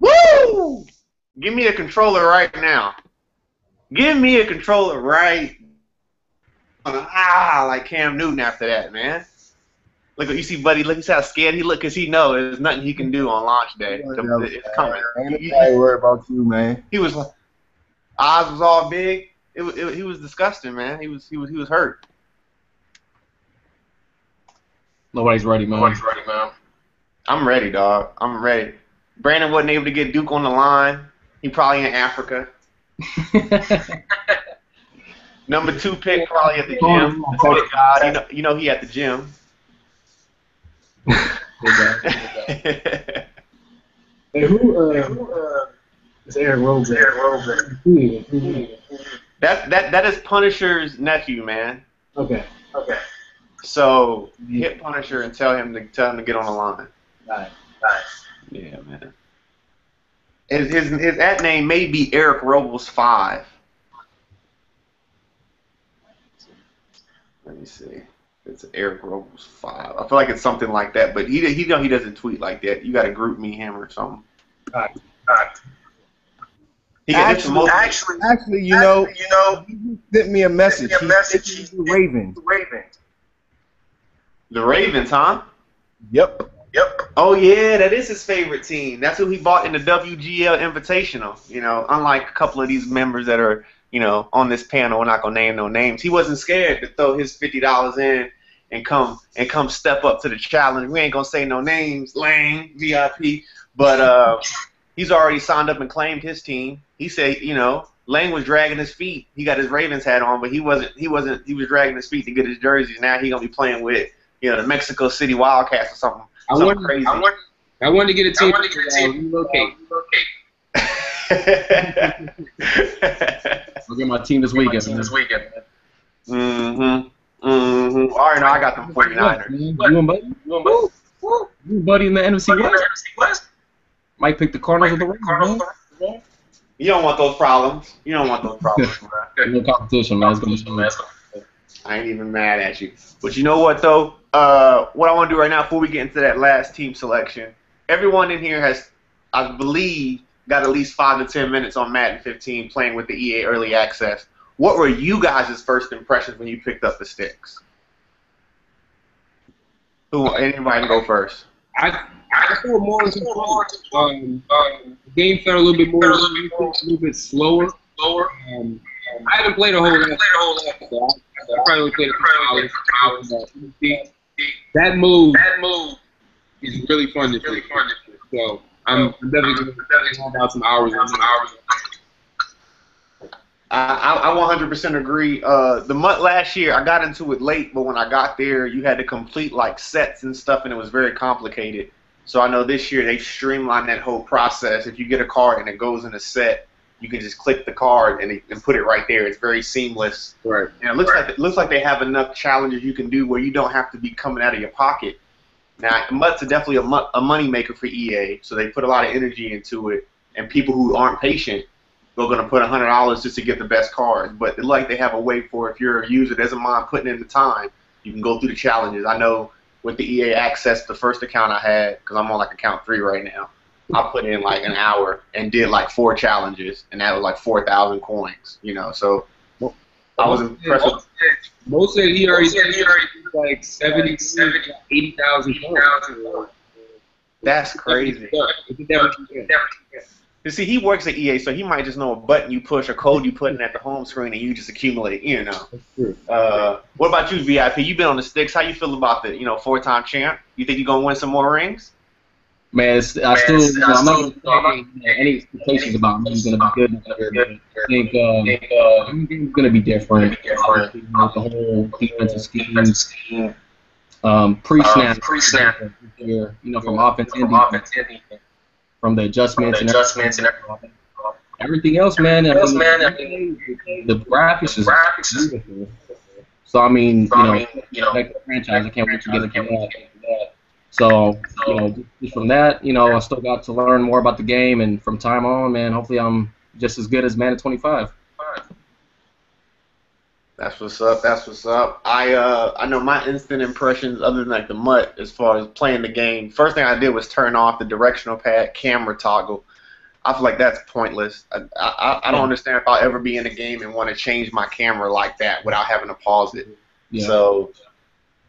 Woo! Give me a controller right now. Give me a controller right. Like Cam Newton after that, man. Look, you see, buddy. Look, how scared he look, cause he knows there's nothing he can do on launch day. It's coming. Ain't nobody worried about you, man. He was like, eyes was all big. He was disgusting, man. He was hurt. Nobody's ready, man. I'm ready, dog. I'm ready. Brandon wasn't able to get Duke on the line. He probably in Africa. Number 2 pick probably at the gym. Oh God, you know he at the gym. Hey, who is Eric Rosen? That is Punisher's nephew, man. Okay. So hit Punisher and tell him to get on the line. Nice. Yeah, man. His at name may be Eric Robles 5. Let me see. It's Eric Robles 5. I feel like it's something like that, but he doesn't tweet like that. You got to group me him or something. All right. Actually, you know, he sent me a message. He sent the Ravens. The Ravens, huh? Yep. Oh yeah, that is his favorite team. That's who he bought in the WGL Invitational. You know, unlike a couple of these members that are, you know, on this panel, we're not gonna name no names. He wasn't scared to throw his $50 in and come step up to the challenge. We ain't gonna say no names, Lang, VIP, but he's already signed up and claimed his team. He said, you know, Lang was dragging his feet. He got his Ravens hat on, but he wasn't. He was dragging his feet to get his jerseys. Now he gonna be playing with, you know, the Mexico City Wildcats or something. I wanted to get a team relocate. I'll get my team this weekend. All right, now I got them 49ers. You and buddy? You buddy in the NFC West? Might pick the Cardinals of the Rams, man. You don't want those problems. Bro. No competition, man. It's gonna be fun. I ain't even mad at you. But you know what, though? What I want to do right now before we get into that last team selection, everyone in here has, I believe, got at least 5 to 10 minutes on Madden 15 playing with the EA Early Access. What were you guys' first impressions when you picked up the sticks? Anybody can go first. I felt more the game felt a little bit more, a little bit slower. I haven't played a whole lot. So I probably played a couple hours. That move is really fun to do. So I'm definitely going to have out some hours. I 100% agree. The month last year, I got into it late, but when I got there, you had to complete like sets and stuff, and it was very complicated. So I know this year they streamlined that whole process. If you get a card and it goes in a set, you can just click the card and put it right there. It's very seamless. Right. And it looks like they have enough challenges you can do where you don't have to be coming out of your pocket. Now, MUTs are definitely a money maker for EA, so they put a lot of energy into it. And people who aren't patient, they're going to put $100 just to get the best cards. But it like they have a way for if you're a user that doesn't mind putting in the time, you can go through the challenges. I know with the EA Access, the first account I had, because I'm on like account 3 right now, I put in like an hour and did like 4 challenges, and that was like 4,000 coins, you know. So I was impressed with. Most said he already like 80,000 coins. That's crazy. You see, he works at EA, so he might just know a button you push, a code you put in at the home screen, and you just accumulate, you know. What about you, VIP? You've been on the sticks. How you feel about the, 4-time champ? You think you're going to win some more rings? Man, I'm not going to any expectations about him. He's going to be good. I think he's going to be different. The whole defensive scheme, pre-snap, from offense and defense. From the adjustments and everything else, man. The graphics is beautiful. So I mean, like the franchise, I can't wait to get into that. So, just from that, I still got to learn more about the game, and from time on, man, hopefully I'm just as good as Madden 25. That's what's up. That's what's up. I know my instant impressions, other than like the mutt, as far as playing the game. First thing I did was turn off the directional pad camera toggle. I feel like that's pointless. I don't understand if I'll ever be in a game and want to change my camera like that without having to pause it. Yeah. So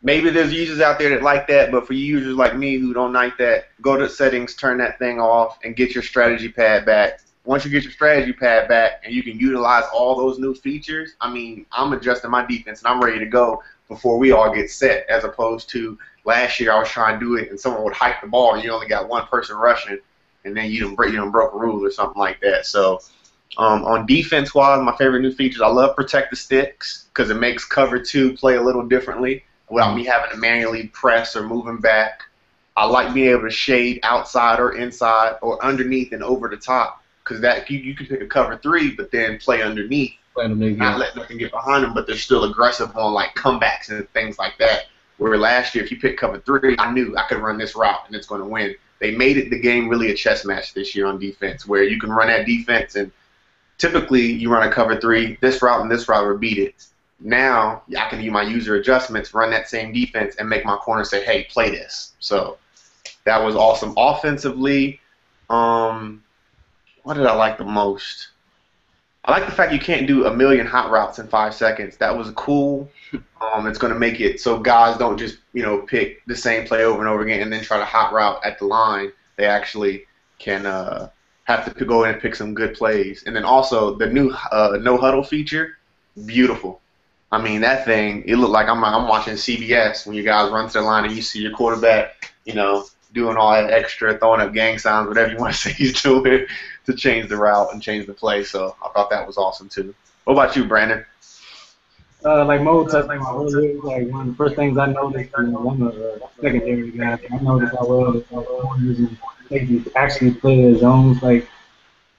maybe there's users out there that like that, but for you users like me who don't like that, go to settings, turn that thing off, and get your strategy pad back. Once you get your strategy pad back and you can utilize all those new features, I mean, I'm adjusting my defense and I'm ready to go before we all get set, as opposed to last year I was trying to do it and someone would hike the ball and you only got one person rushing and then you done broke a rule or something like that. So on defense-wise, my favorite new features, I love Protect the Sticks because it makes cover 2 play a little differently without me having to manually press or moving back. I like being able to shade outside or inside or underneath and over the top. Because that you can pick a cover 3, but then play underneath, not let nothing get behind them, but they're still aggressive on like comebacks and things like that. Where last year, if you pick cover 3, I knew I could run this route and it's going to win. They made the game really a chess match this year on defense, where you can run that defense and typically you run a cover 3, this route and this route will beat it. Now I can use my user adjustments, run that same defense, and make my corner say, "Hey, play this." So that was awesome. Offensively, what did I like the most? I like the fact you can't do a million hot routes in 5 seconds. That was cool. It's going to make it so guys don't just pick the same play over and over again and then try to hot route at the line. They actually can have to go in and pick some good plays. And then also the new no huddle feature, beautiful. I mean, that thing, it looked like I'm watching CBS when you guys run to the line and you see your quarterback, doing all that extra, throwing up gang signs, whatever you want to say he's doing to change the route and change the play. So I thought that was awesome too. What about you, Brandon? Like Mo touched on earlier, like one of the first things I noticed, one of the secondary guys, I noticed I was corners and safeties actually play their zones. Like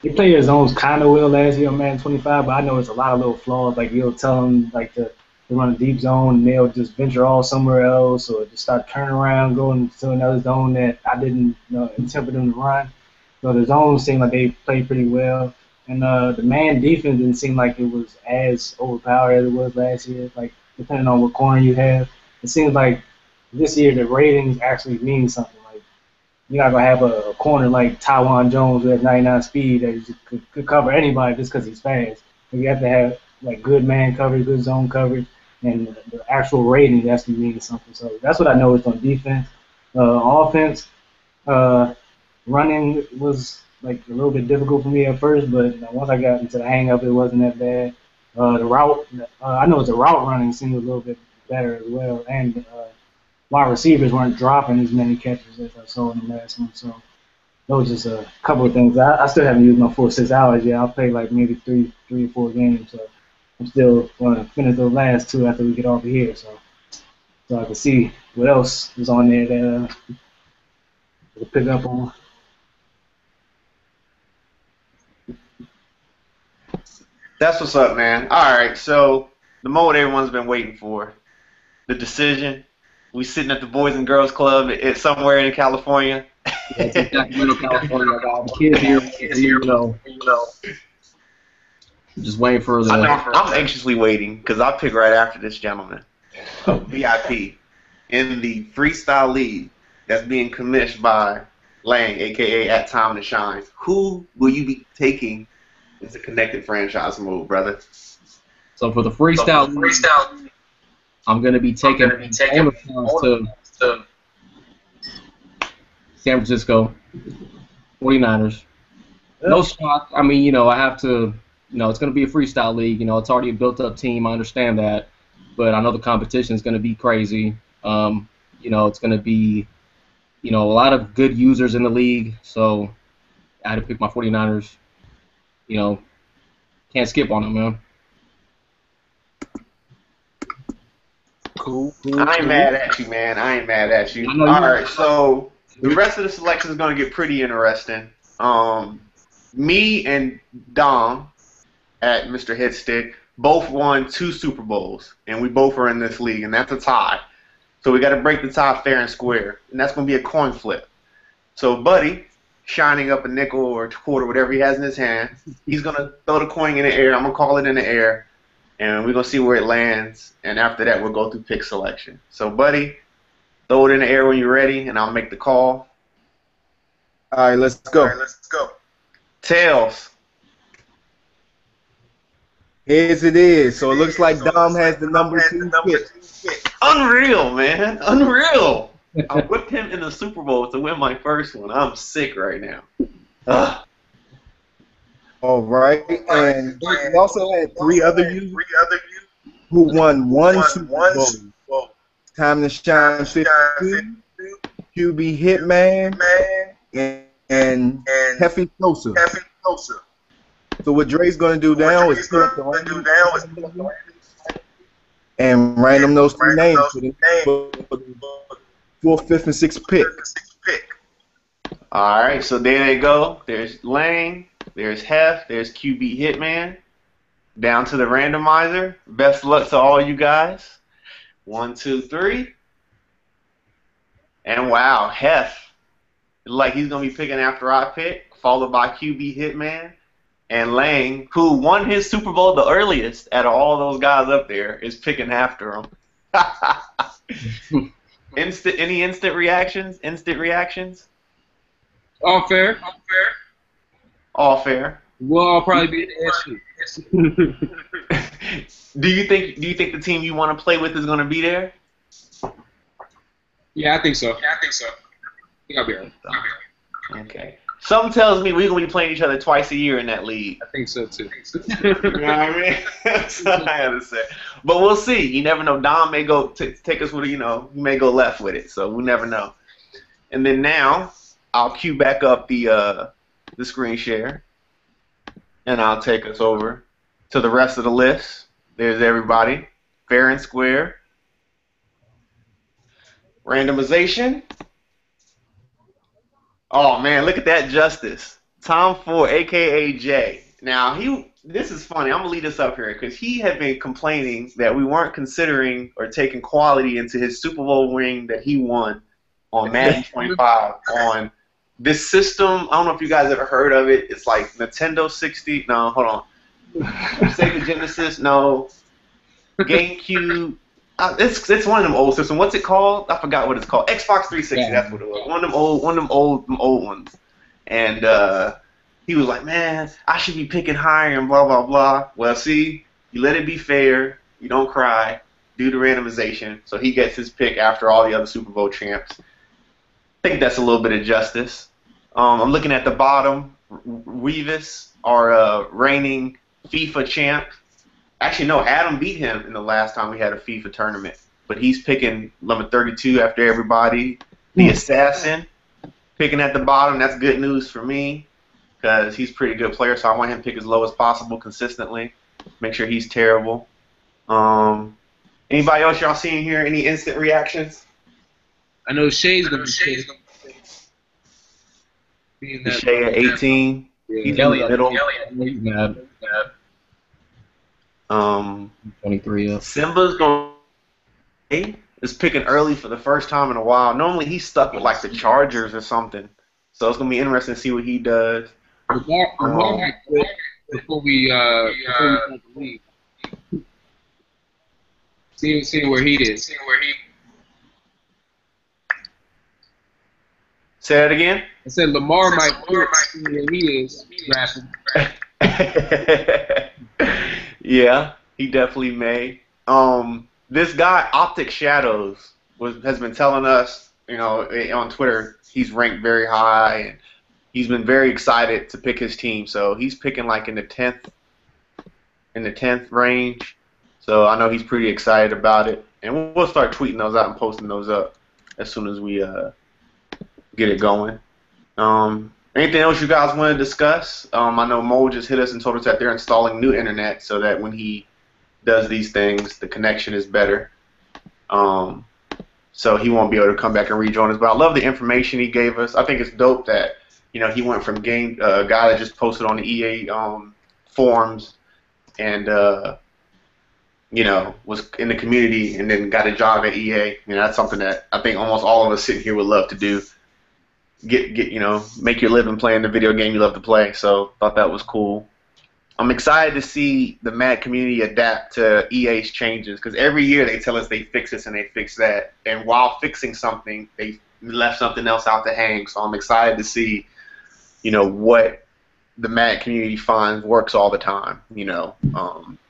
they play their zones kind of well last year on Madden 25, but I know it's a lot of little flaws. Like you'll tell them like to run a deep zone and they'll just venture off somewhere else or just start turning around, going to another zone that I didn't intend for them to run. So the zones seem like they played pretty well. And the man defense didn't seem like it was as overpowered as it was last year. Like, depending on what corner you have, it seems like this year the ratings actually mean something. Like, you're not going to have a corner like Tywan Jones who has 99 speed that could cover anybody just because he's fast. But you have to have, like, good man coverage, good zone coverage, and the actual ratings actually mean something. So that's what I noticed on defense. Offense, running was like a little bit difficult for me at first, but once I got into the hang of it, wasn't that bad. The route, I know the route running seemed a little bit better as well, and wide receivers weren't dropping as many catches as I saw in the last one. So those just a couple of things. I still haven't used my full 6 hours yet. I'll play like maybe three or four games. So I'm still going to finish those last 2 after we get off of here. So I can see what else is on there that to pick up on. That's what's up, man. All right, so the moment everyone's been waiting for, the decision. We sitting at the Boys and Girls Club at somewhere in California. That's exactly middle California. Kids here, Just waiting for the. I'm anxiously waiting because I'll pick right after this gentleman, VIP, in the freestyle league that's being commissioned by Lang, aka at Time to Shine. Who will you be taking? It's a connected franchise move, brother. So for the freestyle, I'm going to be taking to San Francisco 49ers. No spot. I mean, I have to, it's going to be a freestyle league. It's already a built-up team. I understand that. But I know the competition is going to be crazy. It's going to be, a lot of good users in the league. So I had to pick my 49ers. Can't skip on them, man. Cool. I ain't mad at you, man. I ain't mad at you. All right, so the rest of the selection is going to get pretty interesting. Me and Dom at Mr. Headstick both won 2 Super Bowls, and we both are in this league, and that's a tie. So we got to break the tie fair and square, and that's going to be a coin flip. So Buddy, shining up a nickel or a quarter, whatever he has in his hand, he's going to throw the coin in the air. I'm going to call it in the air, and we're going to see where it lands. And after that, we'll go through pick selection. So Buddy, throw it in the air when you're ready, and I'll make the call. All right, let's go. Tails. Here's it is. So it looks like Dom has the number 2 pick. Unreal, man. Unreal. I whipped him in the Super Bowl to win my first one. I'm sick right now. Ugh. All right, and we also had 3 other users who won 1 Super Bowl. Time to Shine 52, QB Hitman, and Heffy Closer. So what Dre's going to do now is put up the random and random those 3 names for the 4th, 5th, and 6th pick. All right, so there they go. There's Lane, there's Hef, there's QB Hitman. Down to the randomizer. Best luck to all you guys. 1, 2, 3. And wow, Hef. Like he's going to be picking after I pick, followed by QB Hitman. And Lang, who won his Super Bowl the earliest out of all those guys up there, is picking after him. Any instant reactions? All fair. All fair. We'll all probably be the answer. Do you think the team you want to play with is going to be there? Yeah, I think so. I think I'll be all right. Okay. Something tells me we're going to be playing each other twice a year in that league. I think so, too. You know what I mean? That's what I had to say. But we'll see. You never know. Dom may go take us with, he may go left with it. So we never know. And then now, I'll cue back up the screen share. And I'll take us over to the rest of the list. There's everybody. Fair and square. Randomization. Oh, man, look at that justice. Tom Ford, a.k.a. Jay. Now, this is funny. I'm going to lead this up here because he had been complaining that we weren't considering or taking quality into his Super Bowl ring that he won on Madden 25 on this system. I don't know if you guys ever heard of it. It's like Nintendo 60. No, hold on. Sega Genesis. No. GameCube. It's one of them old systems. What's it called? I forgot what it's called. Xbox 360. Yeah. That's what it was. One of them old ones. And he was like, "Man, I should be picking higher and blah blah blah." Well, see, you let it be fair. You don't cry. Do the randomization. So he gets his pick after all the other Super Bowl champs. I think that's a little bit of justice. I'm looking at the bottom. Revis, our reigning FIFA champ. Actually, no, Adam beat him in the last time we had a FIFA tournament. But he's picking number 32 after everybody. The Assassin, picking at the bottom. That's good news for me because he's a pretty good player, so I want him to pick as low as possible consistently. Make sure he's terrible. Anybody else y'all seeing here? Any instant reactions? I know Shay's going to be Shay at 18. Yeah. He's in the middle. He's mad. 23 up. Simba's going is picking early for the first time in a while. Normally he's stuck with like the Chargers or something. So it's going to be interesting to see what he does. Before we start the league. See where he is. Say that again? I said Lamar might see where he is rapping. Yeah, he definitely may. This guy, Optic Shadows, has been telling us, on Twitter, he's ranked very high, and he's been very excited to pick his team. So he's picking like in the 10th range. So I know he's pretty excited about it, and we'll start tweeting those out and posting those up as soon as we get it going. Anything else you guys want to discuss? I know Mo just hit us and told us that they're installing new internet so that when he does these things, the connection is better. So he won't be able to come back and rejoin us. But I love the information he gave us. I think it's dope that he went from a guy that just posted on the EA forums and you know, was in the community and then got a job at EA. You know, that's something that I think almost all of us sitting here would love to do. Get you know, make your living playing the video game you love to play. So thought that was cool. I'm excited to see the Madden community adapt to EA's changes because every year they tell us they fix this and they fix that, and while fixing something, they left something else out to hang. So I'm excited to see, you know, what the Madden community finds works all the time. You know,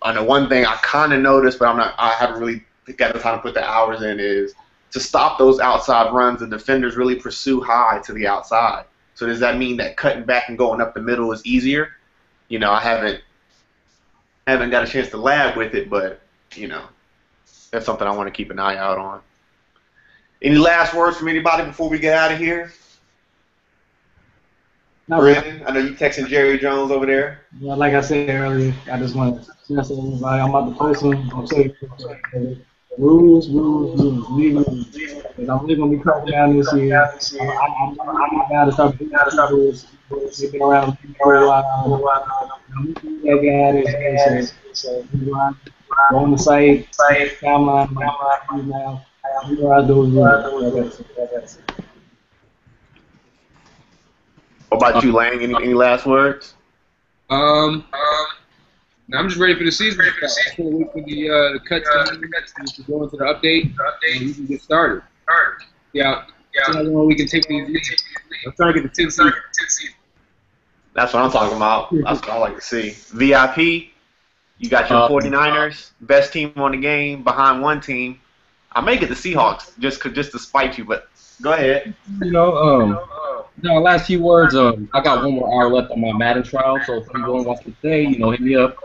I know one thing I kind of noticed, but I haven't really got the time to put the hours in, is to stop those outside runs. The defenders really pursue high to the outside. So does that mean that cutting back and going up the middle is easier? You know, I haven't got a chance to lab with it, but you know, that's something I want to keep an eye out on. Any last words from anybody before we get out of here? Not really. Brendan, I know you texting Jerry Jones over there. Yeah, like I said earlier, I just want to stress everybody. I'm about to post them. I'm saying rules. Because I'm really gonna be cracking down this year. I'm got to start doing rules. They've been around for a while. That guy is go on the site, timeline, now. Memorize those rules. What about you, Lang? Any last words? I'm just ready for the season. I can't wait for the cuts to go into the update, and we can get started. Yeah, see how long we can take these leads. I'm trying to get the 10 seed. That's what I'm talking about. That's what I like to see. VIP, you got your 49ers, best team on the game, behind one team. I may get the Seahawks just to spite you, but go ahead. No, last few words. I got one more hour left on my Madden trial, so if you go and watch it today, you know, hit me up.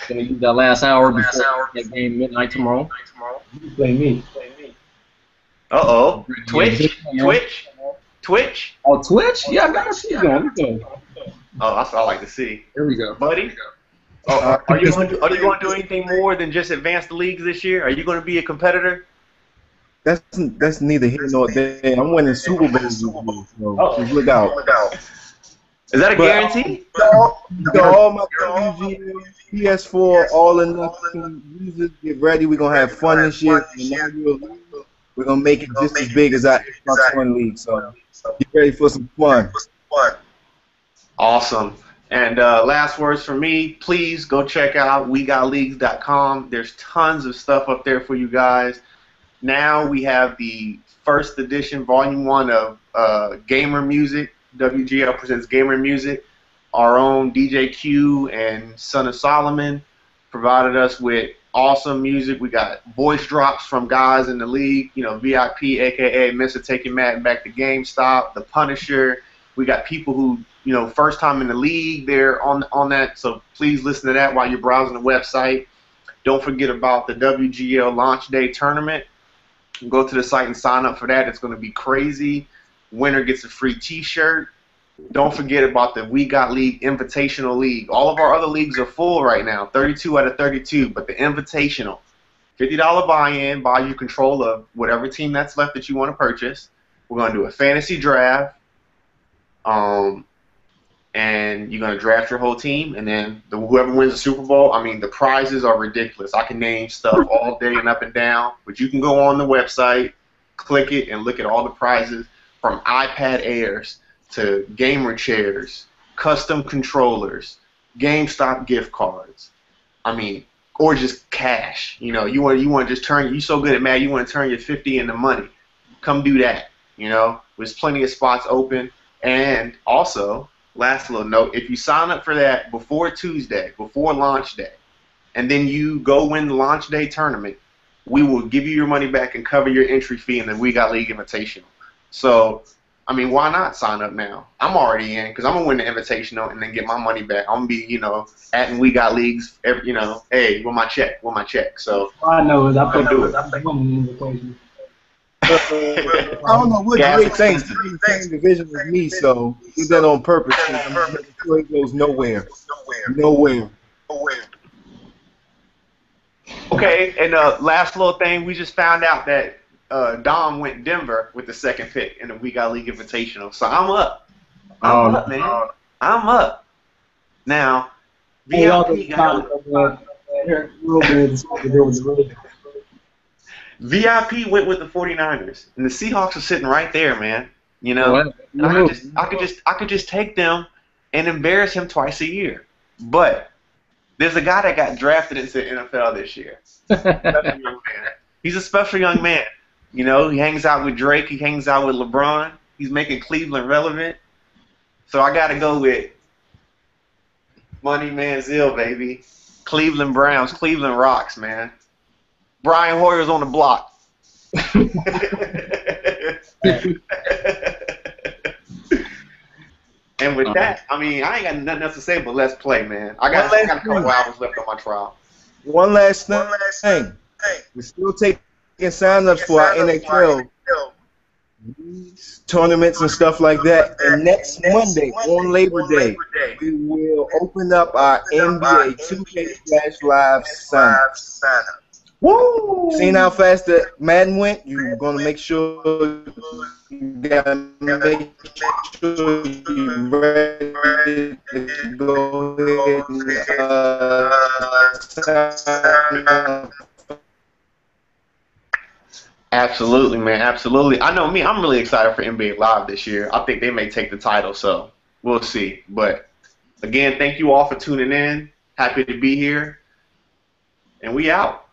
Gonna use that last hour before that game midnight tomorrow. You play me. Uh-oh. Twitch? Oh, Twitch? Yeah, I got you going. Oh, that's what I like to see. Here we go. Buddy? Oh, are you going to do anything more than just advance the leagues this year? Are you going to be a competitor? That's neither here nor there. I'm winning Super Bowls this year, so just look out. Is that a guarantee? All my WGL, PS4, all or nothing users, get ready. We're gonna have fun this year. We're gonna make it just as big as our Xbox One League. So get ready for some fun. Awesome. And last words from me, please go check out wgotleagues.com. There's tons of stuff up there for you guys. Now we have the first edition, Volume 1 of Gamer Music. WGL presents Gamer Music. Our own DJ Q and Son of Solomon provided us with awesome music. We got voice drops from guys in the league, you know, VIP, a.k.a. Mr. Taking Madden Back to GameStop, The Punisher. We got people who, you know, first time in the league, they're on that. So please listen to that while you're browsing the website. Don't forget about the WGL Launch Day Tournament. Go to the site and sign up for that. It's going to be crazy. Winner gets a free T-shirt. Don't forget about the We Got League Invitational League. All of our other leagues are full right now, 32 out of 32, but the Invitational, $50 buy-in, buy you control of whatever team that's left that you want to purchase. We're going to do a fantasy draft, and you're going to draft your whole team, and then whoever wins the Super Bowl, I mean, the prizes are ridiculous. I can name stuff all day and up and down, but you can go on the website, click it, and look at all the prizes from iPad Airs to gamer chairs, custom controllers, GameStop gift cards. I mean, or just cash. You know, you want to just turn. You so good at Madden, you want to turn your 50 into money. Come do that. You know, there's plenty of spots open. And also, last little note: if you sign up for that before Tuesday, before launch day, and then you go win the launch day tournament, we will give you your money back and cover your entry fee in the We Got League Invitational. So, I mean, why not sign up now? I'm already in because I'm going to win the Invitational and then get my money back. I'm going to be, you know, at We Got Leagues, you know, hey, where my check? So, all I know is I put do it. I'm going to invitation. I don't know what great things to be in the same division with me, so did that on purpose. I'm making sure it goes nowhere. Okay, and last little thing, we just found out that Dom went Denver with the second pick in the We Got League Invitational. So I'm up. I'm up, man. I'm up. Now, VIP got They're real good. It's what they do is really good. VIP went with the 49ers, and the Seahawks are sitting right there, man. You know, Well, and I could just take them and embarrass him twice a year. But there's a guy that got drafted into the NFL this year. Special young man. He's a special young man. You know, he hangs out with Drake. He hangs out with LeBron. He's making Cleveland relevant. So I got to go with Money Manziel, baby. Cleveland Browns. Cleveland rocks, man. Brian Hoyer's on the block. And with that, I mean, I ain't got nothing else to say, but let's play, man. I got a couple hours left on my trial. One last thing. We're still taking sign-ups for our NHL tournaments and stuff like that. And next Monday, on Labor Day, we will open up our NBA 2K/Live sign-ups. Woo! Seeing how fast the Madden went, you're gonna make sure you're ready to go ahead and sign up. Absolutely, man. Absolutely. I know me. I'm really excited for NBA Live this year. I think they may take the title, so we'll see. But again, thank you all for tuning in. Happy to be here, and we out.